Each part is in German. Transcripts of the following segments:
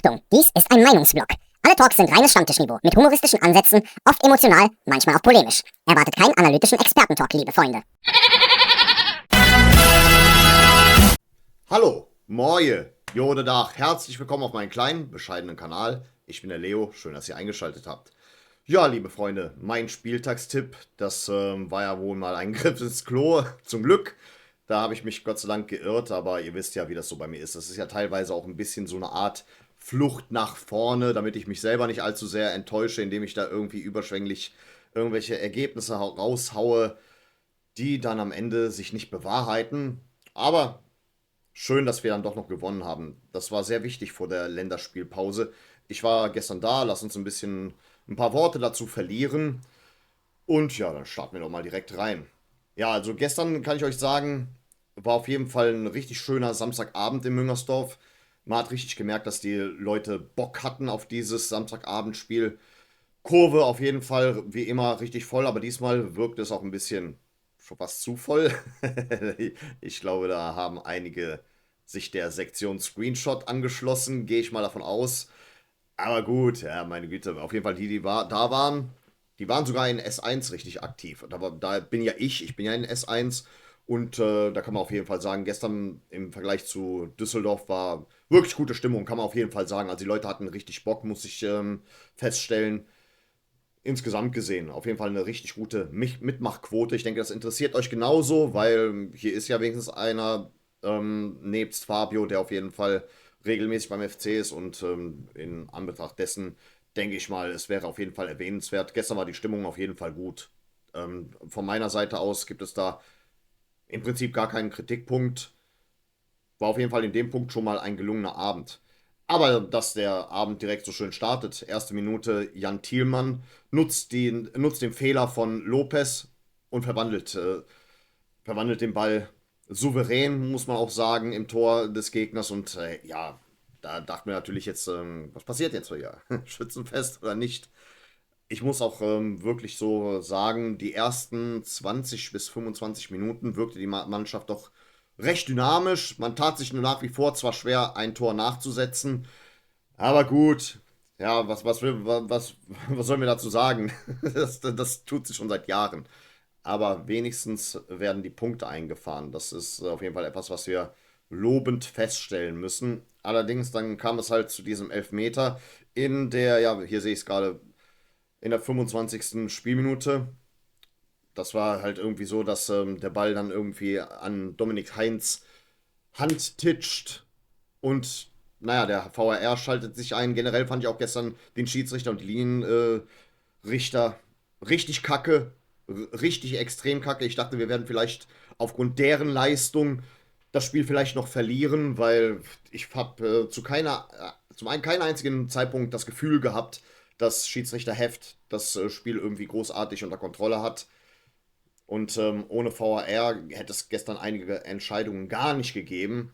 Achtung, dies ist ein Meinungsblock. Alle Talks sind reines Stammtischniveau, mit humoristischen Ansätzen, oft emotional, manchmal auch polemisch. Erwartet keinen analytischen Expertentalk, liebe Freunde. Hallo, Moje, Jode Dach, herzlich willkommen auf meinen kleinen, bescheidenen Kanal. Ich bin der Leo, schön, dass ihr eingeschaltet habt. Ja, liebe Freunde, mein Spieltagstipp, das war ja wohl mal ein Griff ins Klo, zum Glück. Da habe ich mich Gott sei Dank geirrt, aber ihr wisst ja, wie das so bei mir ist. Das ist ja teilweise auch ein bisschen so eine Art Flucht nach vorne, damit ich mich selber nicht allzu sehr enttäusche, indem ich da irgendwie überschwänglich irgendwelche Ergebnisse raushaue, die dann am Ende sich nicht bewahrheiten. Aber schön, dass wir dann doch noch gewonnen haben. Das war sehr wichtig vor der Länderspielpause. Ich war gestern da, lass uns ein paar Worte dazu verlieren. Und ja, dann starten wir doch mal direkt rein. Ja, also gestern kann ich euch sagen, war auf jeden Fall ein richtig schöner Samstagabend in Müngersdorf. Man hat richtig gemerkt, dass die Leute Bock hatten auf dieses Samstagabendspiel. Kurve auf jeden Fall wie immer richtig voll, aber diesmal wirkt es auch ein bisschen schon fast zu voll. Ich glaube, da haben einige sich der Sektion Screenshot angeschlossen, gehe ich mal davon aus. Aber gut, ja, meine Güte, auf jeden Fall da waren, die waren sogar in S1 richtig aktiv. Da bin ja ich bin ja in S1 und da kann man auf jeden Fall sagen, gestern im Vergleich zu Düsseldorf war wirklich gute Stimmung, kann man auf jeden Fall sagen. Also die Leute hatten richtig Bock, muss ich feststellen. Insgesamt gesehen, auf jeden Fall eine richtig gute Mitmachquote. Ich denke, das interessiert euch genauso, weil hier ist ja wenigstens einer nebst Fabio, der auf jeden Fall regelmäßig beim FC ist und in Anbetracht dessen denke ich mal, es wäre auf jeden Fall erwähnenswert. Gestern war die Stimmung auf jeden Fall gut. Von meiner Seite aus gibt es da im Prinzip gar keinen Kritikpunkt. War auf jeden Fall in dem Punkt schon mal ein gelungener Abend. Aber dass der Abend direkt so schön startet, erste Minute, Jan Thielmann nutzt den Fehler von Lopez und verwandelt den Ball souverän, muss man auch sagen, im Tor des Gegners. Und ja, da dachte mir natürlich jetzt, was passiert jetzt hier? Schützenfest oder nicht? Ich muss auch wirklich so sagen, die ersten 20 bis 25 Minuten wirkte die Mannschaft doch recht dynamisch. Man tat sich nur nach wie vor zwar schwer, ein Tor nachzusetzen, aber gut. Ja, was sollen wir dazu sagen? Das tut sich schon seit Jahren. Aber wenigstens werden die Punkte eingefahren. Das ist auf jeden Fall etwas, was wir lobend feststellen müssen. Allerdings dann kam es halt zu diesem Elfmeter ja, hier sehe ich es gerade, in der 25. Spielminute. Das war halt irgendwie so, dass der Ball dann irgendwie an Dominik Heinz Hand titscht und naja, der VAR schaltet sich ein. Generell fand ich auch gestern den Schiedsrichter und die Linienrichter richtig kacke, richtig extrem kacke. Ich dachte, wir werden vielleicht aufgrund deren Leistung das Spiel vielleicht noch verlieren, weil ich habe zum einen keinen einzigen Zeitpunkt das Gefühl gehabt, dass Schiedsrichter Heft das Spiel irgendwie großartig unter Kontrolle hat. Und ohne VAR hätte es gestern einige Entscheidungen gar nicht gegeben.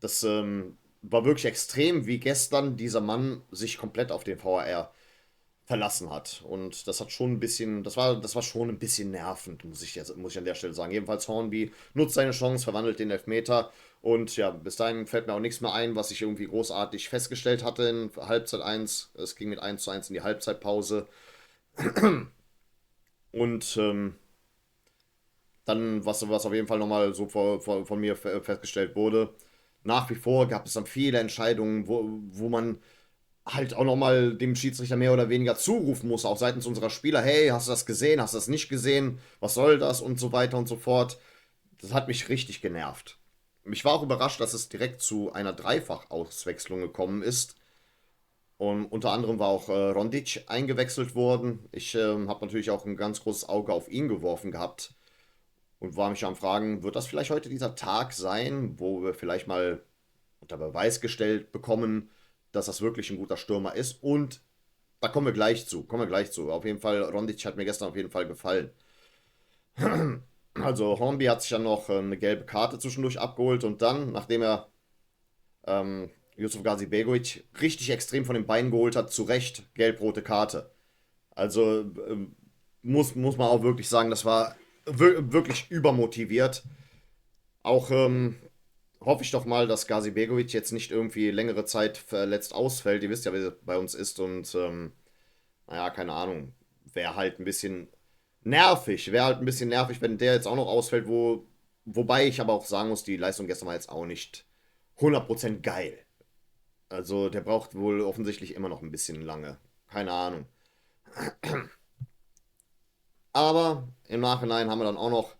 Das war wirklich extrem, wie gestern dieser Mann sich komplett auf den VAR verlassen hat. Und das hat schon ein bisschen, das war schon ein bisschen nervend, muss ich an der Stelle sagen. Jedenfalls Hornby nutzt seine Chance, verwandelt den Elfmeter. Und ja, bis dahin fällt mir auch nichts mehr ein, was ich irgendwie großartig festgestellt hatte in Halbzeit 1. Es ging mit 1:1 in die Halbzeitpause. Und dann, was auf jeden Fall nochmal so von mir festgestellt wurde, nach wie vor gab es dann viele Entscheidungen, wo man halt auch nochmal dem Schiedsrichter mehr oder weniger zurufen muss, auch seitens unserer Spieler, hey, hast du das gesehen, hast du das nicht gesehen, was soll das und so weiter und so fort. Das hat mich richtig genervt. Ich war auch überrascht, dass es direkt zu einer Dreifachauswechslung gekommen ist. Und unter anderem war auch Rondic eingewechselt worden. Ich habe natürlich auch ein ganz großes Auge auf ihn geworfen gehabt und war mich am Fragen, wird das vielleicht heute dieser Tag sein, wo wir vielleicht mal unter Beweis gestellt bekommen, dass das wirklich ein guter Stürmer ist. Und da kommen wir gleich zu. Auf jeden Fall, Rondic hat mir gestern auf jeden Fall gefallen. Also Hornby hat sich dann noch eine gelbe Karte zwischendurch abgeholt und dann, nachdem er Yusuf Gazi Begovic richtig extrem von den Beinen geholt hat, zu Recht gelb-rote Karte. Also muss man auch wirklich sagen, das war wirklich übermotiviert. Auch hoffe ich doch mal, dass Gazibegovic jetzt nicht irgendwie längere Zeit verletzt ausfällt. Ihr wisst ja, wie das bei uns ist und naja, keine Ahnung. Wäre halt ein bisschen nervig. Wäre halt ein bisschen nervig, wenn der jetzt auch noch ausfällt, wobei ich aber auch sagen muss, die Leistung gestern war jetzt auch nicht 100% geil. Also der braucht wohl offensichtlich immer noch ein bisschen lange. Keine Ahnung. Aber im Nachhinein haben wir dann auch noch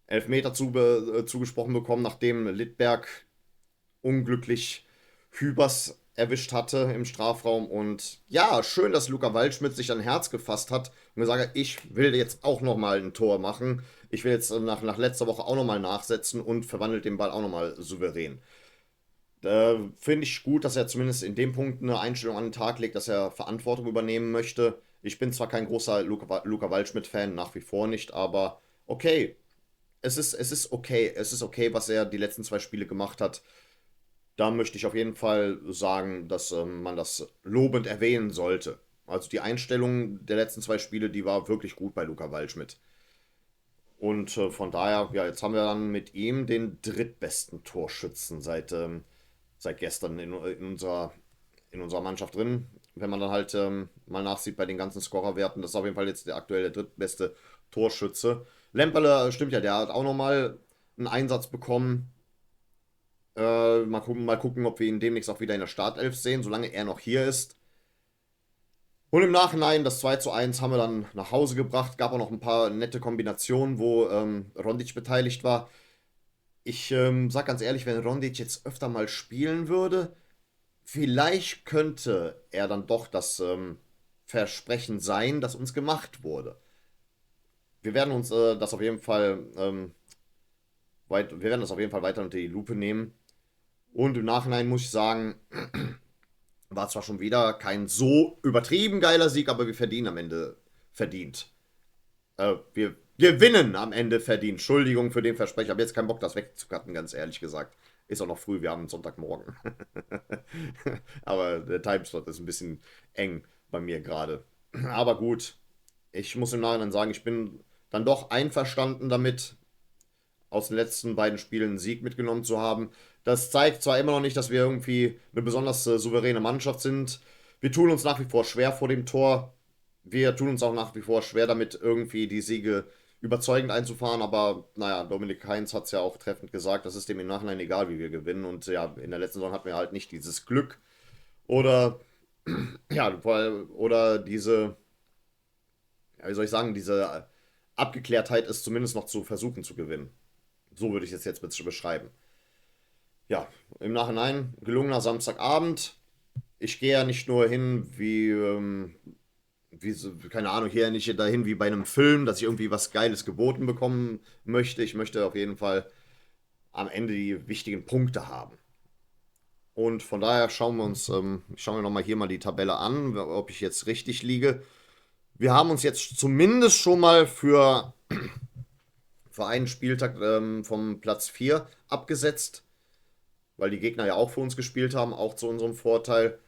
Elfmeter zugesprochen bekommen, nachdem Littberg unglücklich Hübers erwischt hatte im Strafraum. Und ja, schön, dass Luca Waldschmidt sich ein Herz gefasst hat und gesagt hat, ich will jetzt auch nochmal ein Tor machen. Ich will jetzt nach letzter Woche auch nochmal nachsetzen und verwandelt den Ball auch nochmal souverän. Finde ich gut, dass er zumindest in dem Punkt eine Einstellung an den Tag legt, dass er Verantwortung übernehmen möchte. Ich bin zwar kein großer Luca Waldschmidt-Fan, nach wie vor nicht, aber okay. Es ist okay. Es ist okay, was er die letzten zwei Spiele gemacht hat. Da möchte ich auf jeden Fall sagen, dass man das lobend erwähnen sollte. Also die Einstellung der letzten zwei Spiele, die war wirklich gut bei Luca Waldschmidt. Und von daher, ja, jetzt haben wir dann mit ihm den drittbesten Torschützen seit gestern in unserer Mannschaft drin. Wenn man dann halt mal nachsieht bei den ganzen Scorerwerten, das ist auf jeden Fall jetzt aktuell der drittbeste Torschütze. Lemperle, stimmt ja, der hat auch nochmal einen Einsatz bekommen. Mal gucken, ob wir ihn demnächst auch wieder in der Startelf sehen, solange er noch hier ist. Und im Nachhinein, das 2:1 haben wir dann nach Hause gebracht. Gab auch noch ein paar nette Kombinationen, wo Rondic beteiligt war. Ich sag ganz ehrlich, wenn Rondic jetzt öfter mal spielen würde, vielleicht könnte er dann doch das Versprechen sein, das uns gemacht wurde. Wir werden uns das auf jeden Fall wir werden das auf jeden Fall weiter unter die Lupe nehmen. Und im Nachhinein muss ich sagen, war zwar schon wieder kein so übertrieben geiler Sieg, aber wir verdienen am Ende verdient. Wir gewinnen am Ende verdient. Entschuldigung für den Versprecher. Ich habe jetzt keinen Bock, das wegzucutten, ganz ehrlich gesagt. Ist auch noch früh, wir haben Sonntagmorgen. Aber der Timeslot ist ein bisschen eng bei mir gerade. Aber gut, ich muss im Nachhinein sagen, ich bin dann doch einverstanden damit, aus den letzten beiden Spielen einen Sieg mitgenommen zu haben. Das zeigt zwar immer noch nicht, dass wir irgendwie eine besonders souveräne Mannschaft sind. Wir tun uns nach wie vor schwer vor dem Tor. Wir tun uns auch nach wie vor schwer damit, irgendwie die Siege überzeugend einzufahren. Aber naja, Dominik Heinz hat es ja auch treffend gesagt, das ist dem im Nachhinein egal, wie wir gewinnen. Und ja, in der letzten Saison hatten wir halt nicht dieses Glück oder, ja, oder diese, ja, wie soll ich sagen, diese Abgeklärtheit, es zumindest noch zu versuchen zu gewinnen. So würde ich es jetzt beschreiben. Ja, im Nachhinein gelungener Samstagabend. Ich gehe ja nicht nur hin keine Ahnung, hier nicht dahin wie bei einem Film, dass ich irgendwie was Geiles geboten bekommen möchte. Ich möchte auf jeden Fall am Ende die wichtigen Punkte haben. Und von daher schauen wir nochmal hier mal die Tabelle an, ob ich jetzt richtig liege. Wir haben uns jetzt zumindest schon mal für einen Spieltag vom Platz 4 abgesetzt, weil die Gegner ja auch für uns gespielt haben, auch zu unserem Vorteil.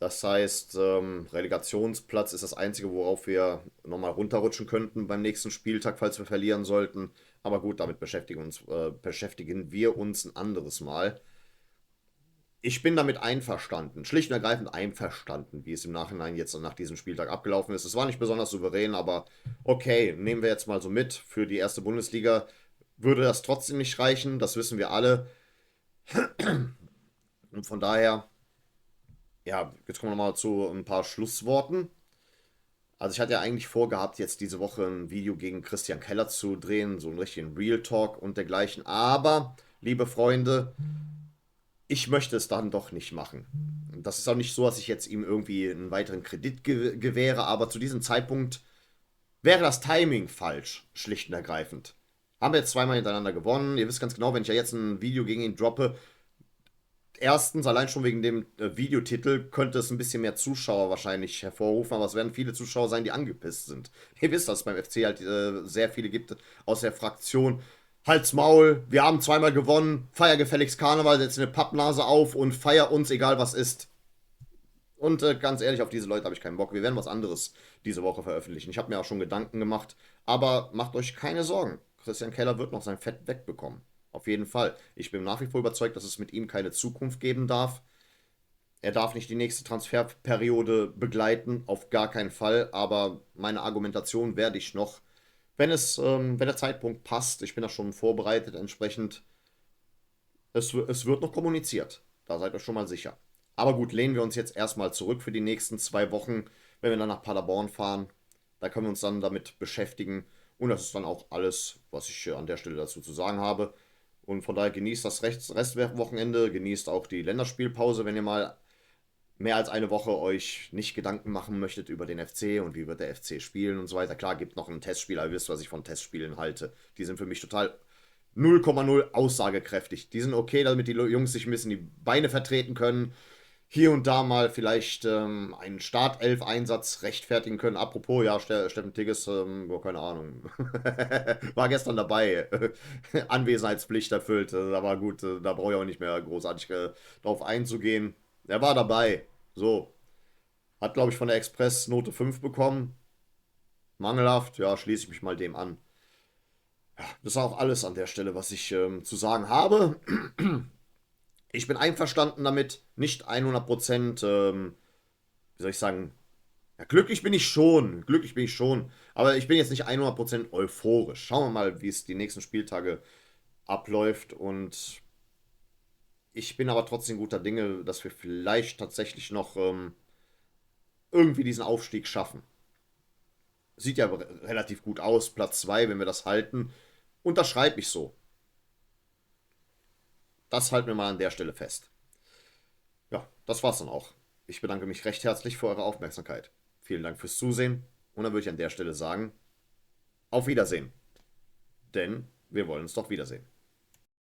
Das heißt, Relegationsplatz ist das Einzige, worauf wir nochmal runterrutschen könnten beim nächsten Spieltag, falls wir verlieren sollten. Aber gut, damit beschäftigen wir uns ein anderes Mal. Ich bin damit einverstanden, schlicht und ergreifend einverstanden, wie es im Nachhinein jetzt nach diesem Spieltag abgelaufen ist. Es war nicht besonders souverän, aber okay, nehmen wir jetzt mal so mit. Für die erste Bundesliga würde das trotzdem nicht reichen, das wissen wir alle. Und von daher, ja, jetzt kommen wir nochmal zu ein paar Schlussworten. Also ich hatte ja eigentlich vorgehabt, jetzt diese Woche ein Video gegen Christian Keller zu drehen, so einen richtigen Real Talk und dergleichen. Aber, liebe Freunde, ich möchte es dann doch nicht machen. Das ist auch nicht so, dass ich jetzt ihm irgendwie einen weiteren Kredit gewähre, aber zu diesem Zeitpunkt wäre das Timing falsch, schlicht und ergreifend. Haben wir jetzt zweimal hintereinander gewonnen. Ihr wisst ganz genau, wenn ich ja jetzt ein Video gegen ihn droppe, erstens, allein schon wegen dem Videotitel, könnte es ein bisschen mehr Zuschauer wahrscheinlich hervorrufen, aber es werden viele Zuschauer sein, die angepisst sind. Ihr wisst, dass es beim FC halt sehr viele gibt aus der Fraktion. Halt's Maul, wir haben zweimal gewonnen, feier gefälligst Karneval, setz eine Pappnase auf und feier uns, egal was ist. Und ganz ehrlich, auf diese Leute habe ich keinen Bock. Wir werden was anderes diese Woche veröffentlichen. Ich habe mir auch schon Gedanken gemacht, aber macht euch keine Sorgen. Christian Keller wird noch sein Fett wegbekommen. Auf jeden Fall. Ich bin nach wie vor überzeugt, dass es mit ihm keine Zukunft geben darf. Er darf nicht die nächste Transferperiode begleiten, auf gar keinen Fall. Aber meine Argumentation werde ich noch, wenn der Zeitpunkt passt, ich bin da schon vorbereitet, entsprechend, es wird noch kommuniziert. Da seid ihr schon mal sicher. Aber gut, lehnen wir uns jetzt erstmal zurück für die nächsten 2 Wochen, wenn wir dann nach Paderborn fahren. Da können wir uns dann damit beschäftigen. Und das ist dann auch alles, was ich an der Stelle dazu zu sagen habe. Und von daher genießt das Restwochenende, genießt auch die Länderspielpause, wenn ihr mal mehr als eine Woche euch nicht Gedanken machen möchtet über den FC und wie wird der FC spielen und so weiter. Klar, gibt noch ein Testspiel, aber ihr wisst, was ich von Testspielen halte. Die sind für mich total 0,0 aussagekräftig. Die sind okay, damit die Jungs sich ein bisschen die Beine vertreten können. Hier und da mal vielleicht einen Startelf-Einsatz rechtfertigen können. Apropos, ja, Steffen Tigges, keine Ahnung. War gestern dabei. Anwesenheitspflicht erfüllt. Da war gut, da brauche ich auch nicht mehr großartig drauf einzugehen. Er war dabei. So. Hat, glaube ich, von der Express Note 5 bekommen. Mangelhaft. Ja, schließe ich mich mal dem an. Das ist auch alles an der Stelle, was ich zu sagen habe. Ich bin einverstanden damit, nicht 100%, wie soll ich sagen, ja, glücklich bin ich schon, aber ich bin jetzt nicht 100% euphorisch. Schauen wir mal, wie es die nächsten Spieltage abläuft und ich bin aber trotzdem guter Dinge, dass wir vielleicht tatsächlich noch irgendwie diesen Aufstieg schaffen. Sieht ja relativ gut aus, Platz 2, wenn wir das halten. Unterschreibe ich so. Das halten wir mal an der Stelle fest. Ja, das war's dann auch. Ich bedanke mich recht herzlich für eure Aufmerksamkeit. Vielen Dank fürs Zusehen und dann würde ich an der Stelle sagen, auf Wiedersehen. Denn wir wollen uns doch wiedersehen.